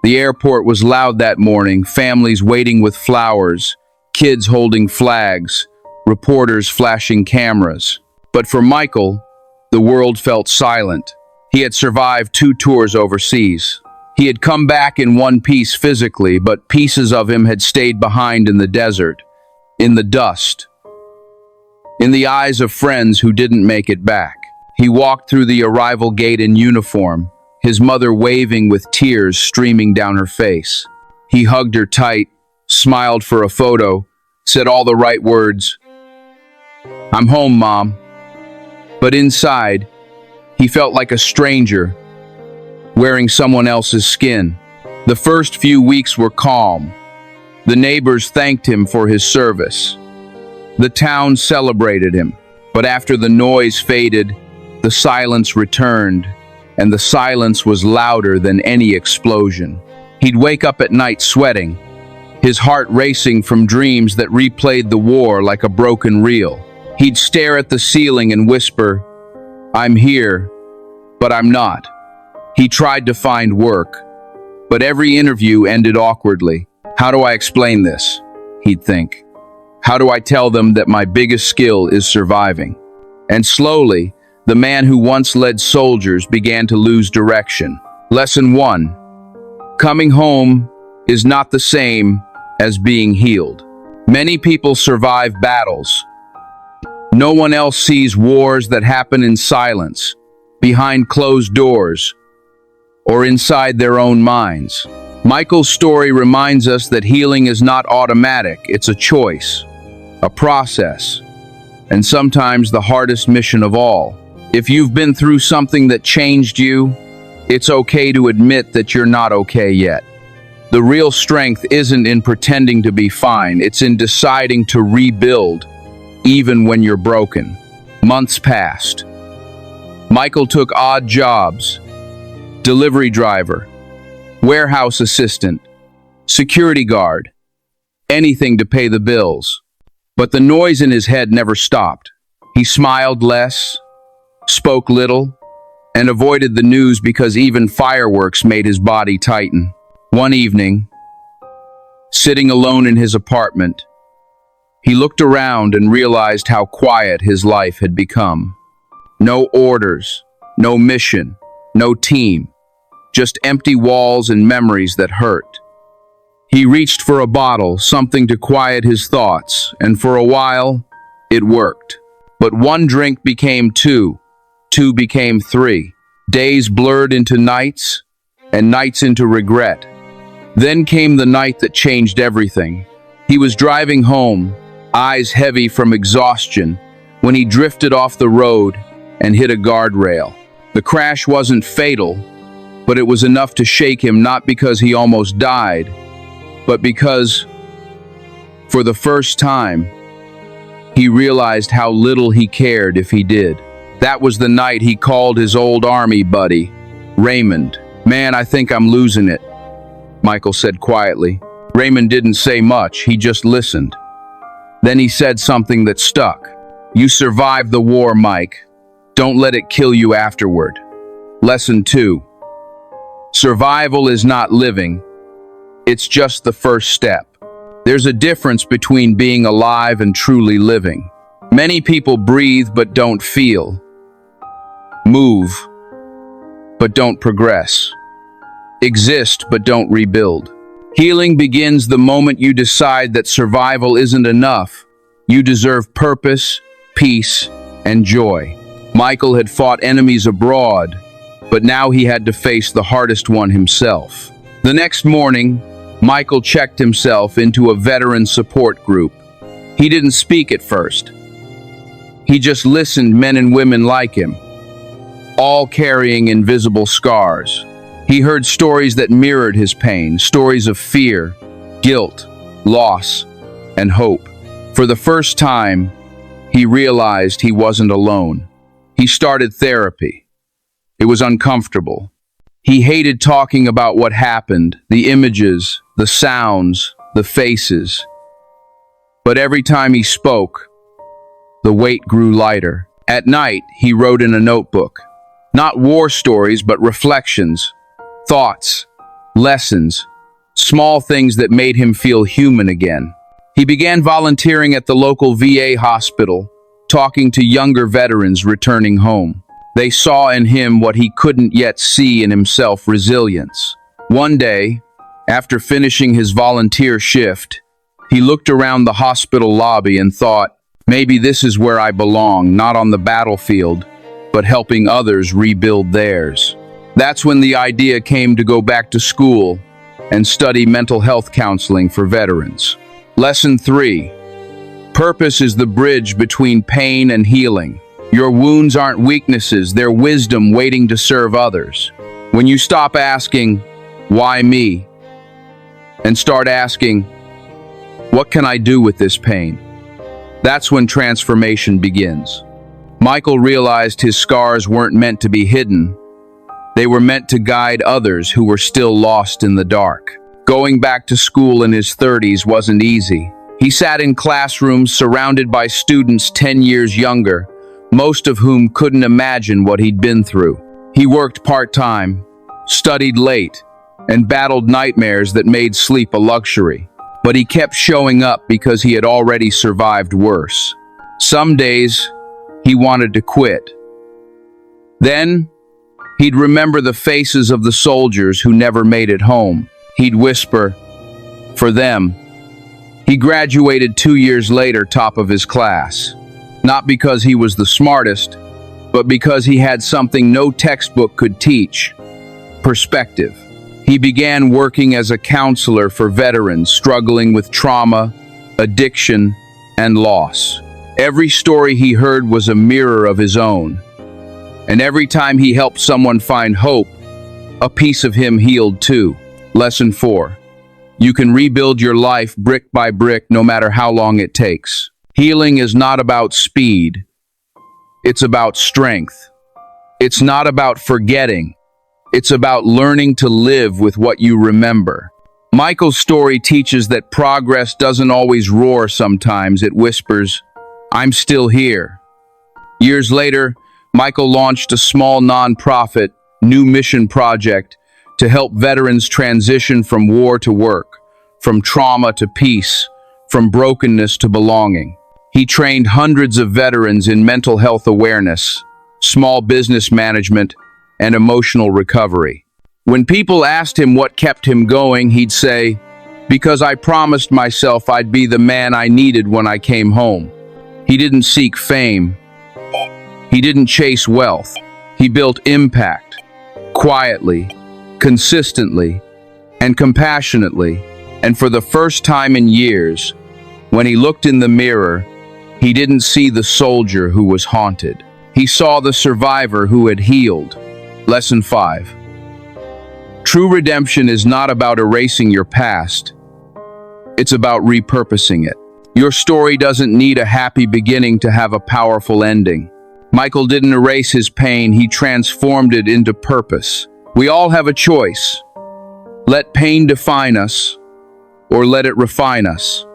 The airport was loud that morning, families waiting with flowers, kids holding flags, reporters flashing cameras. But for Michael, the world felt silent. He had survived 2 tours overseas. He had come back in one piece physically, but pieces of him had stayed behind in the desert, in the dust, in the eyes of friends who didn't make it back. He walked through the arrival gate in uniform, his mother waving with tears streaming down her face. He hugged her tight, smiled for a photo, said all the right words. "I'm home, Mom." But inside, he felt like a stranger, wearing someone else's skin. The first few weeks were calm. The neighbors thanked him for his service. The town celebrated him. But after the noise faded, the silence returned, and the silence was louder than any explosion. He'd wake up at night sweating, his heart racing from dreams that replayed the war like a broken reel. He'd stare at the ceiling and whisper, "I'm here, but I'm not." He tried to find work, but every interview ended awkwardly. "How do I explain this?" he'd think. "How do I tell them that my biggest skill is surviving?" And slowly, the man who once led soldiers began to lose direction. Lesson 1. Coming home is not the same as being healed. Many people survive battles. No one else sees wars that happen in silence, behind closed doors, or inside their own minds. Michael's story reminds us that healing is not automatic, it's a choice, a process, and sometimes the hardest mission of all. If you've been through something that changed you, it's okay to admit that you're not okay yet. The real strength isn't in pretending to be fine, it's in deciding to rebuild, even when you're broken. Months passed. Michael took odd jobs: delivery driver, warehouse assistant, security guard, anything to pay the bills. But the noise in his head never stopped. He smiled less, spoke little, and avoided the news because even fireworks made his body tighten. One evening, sitting alone in his apartment, he looked around and realized how quiet his life had become. No orders, no mission, no team, just empty walls and memories that hurt. He reached for a bottle, something to quiet his thoughts, and for a while, it worked. But one drink became two became three. Days blurred into nights, and nights into regret. Then came the night that changed everything. He was driving home, eyes heavy from exhaustion, when he drifted off the road and hit a guardrail. The crash wasn't fatal, but it was enough to shake him, not because he almost died, but because, for the first time, he realized how little he cared if he did. That was the night he called his old army buddy, Raymond. "Man, I think I'm losing it," Michael said quietly. Raymond didn't say much, he just listened. Then he said something that stuck. "You survived the war, Mike. Don't let it kill you afterward." Lesson 2. Survival is not living. It's just the first step. There's a difference between being alive and truly living. Many people breathe but don't feel, move but don't progress, exist but don't rebuild. Healing begins the moment you decide that survival isn't enough. You deserve purpose, peace, and joy. Michael had fought enemies abroad, but now he had to face the hardest one himself. The next morning, Michael checked himself into a veteran support group. He didn't speak at first. He just listened, men and women like him, all carrying invisible scars. He heard stories that mirrored his pain, stories of fear, guilt, loss, and hope. For the first time, he realized he wasn't alone. He started therapy. It was uncomfortable. He hated talking about what happened, the images, the sounds, the faces. But every time he spoke, the weight grew lighter. At night, he wrote in a notebook. Not war stories, but reflections, thoughts, lessons, small things that made him feel human again. He began volunteering at the local VA hospital, talking to younger veterans returning home. They saw in him what he couldn't yet see in himself: resilience. One day, after finishing his volunteer shift, he looked around the hospital lobby and thought, maybe this is where I belong, not on the battlefield, but helping others rebuild theirs. That's when the idea came to go back to school and study mental health counseling for veterans. Lesson 3. Purpose is the bridge between pain and healing. Your wounds aren't weaknesses, they're wisdom waiting to serve others. When you stop asking, why me? And start asking, what can I do with this pain? That's when transformation begins. Michael realized his scars weren't meant to be hidden. They were meant to guide others who were still lost in the dark. Going back to school in his 30s wasn't easy. He sat in classrooms surrounded by students 10 years younger, most of whom couldn't imagine what he'd been through. He worked part-time, studied late, and battled nightmares that made sleep a luxury. But he kept showing up because he had already survived worse. Some days, he wanted to quit. Then, he'd remember the faces of the soldiers who never made it home. He'd whisper, for them. He graduated 2 years later, top of his class. Not because he was the smartest, but because he had something no textbook could teach: perspective. He began working as a counselor for veterans struggling with trauma, addiction, and loss. Every story he heard was a mirror of his own. And every time he helped someone find hope, a piece of him healed too. Lesson 4. You can rebuild your life brick by brick, no matter how long it takes. Healing is not about speed. It's about strength. It's not about forgetting. It's about learning to live with what you remember. Michael's story teaches that progress doesn't always roar. Sometimes it whispers, I'm still here. Years later, Michael launched a small nonprofit, New Mission Project, to help veterans transition from war to work, from trauma to peace, from brokenness to belonging. He trained hundreds of veterans in mental health awareness, small business management, and emotional recovery. When people asked him what kept him going, he'd say, because I promised myself I'd be the man I needed when I came home. He didn't seek fame. He didn't chase wealth. He built impact, quietly, consistently, and compassionately. And for the first time in years, when he looked in the mirror, he didn't see the soldier who was haunted. He saw the survivor who had healed. Lesson 5. True redemption is not about erasing your past. It's about repurposing it. Your story doesn't need a happy beginning to have a powerful ending. Michael didn't erase his pain, he transformed it into purpose. We all have a choice. Let pain define us, or let it refine us.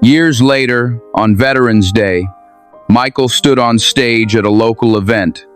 Years later, on Veterans Day, Michael stood on stage at a local event,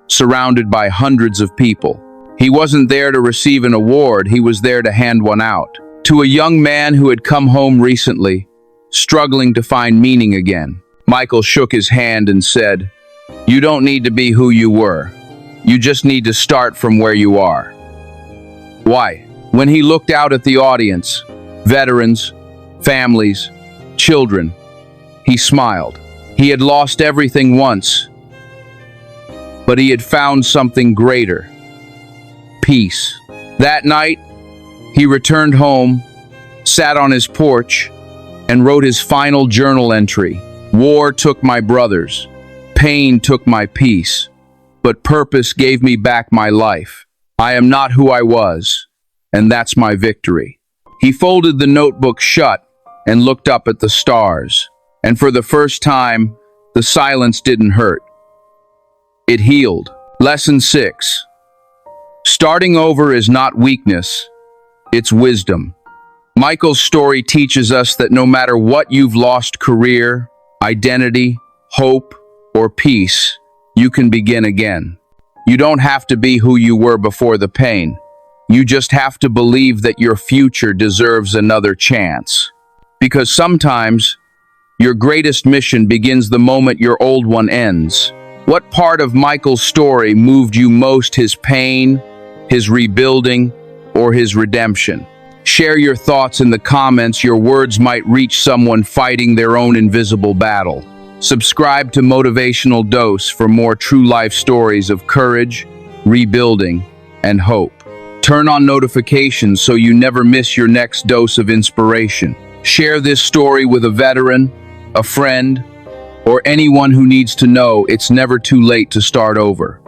surrounded by hundreds of people. He wasn't there to receive an award, he was there to hand one out. To a young man who had come home recently, struggling to find meaning again. Michael shook his hand and said, you don't need to be who you were. You just need to start from where you are. Why? When he looked out at the audience, veterans, families, children, he smiled. He had lost everything once, but he had found something greater: peace. That night, he returned home, sat on his porch, and wrote his final journal entry. War took my brothers, pain took my peace, but purpose gave me back my life. I am not who I was, and that's my victory. He folded the notebook shut and looked up at the stars, and for the first time, the silence didn't hurt. It healed. Lesson 6. Starting over is not weakness, it's wisdom. Michael's story teaches us that no matter what you've lost: career, identity, hope, or peace, you can begin again. You don't have to be who you were before the pain. You just have to believe that your future deserves another chance. Because sometimes, your greatest mission begins the moment your old one ends. What part of Michael's story moved you most, his pain, his rebuilding, or his redemption? Share your thoughts in the comments. Your words might reach someone fighting their own invisible battle. Subscribe to Motivational Dose for more true life stories of courage, rebuilding, and hope. Turn on notifications so you never miss your next dose of inspiration. Share this story with a veteran, a friend, or anyone who needs to know it's never too late to start over.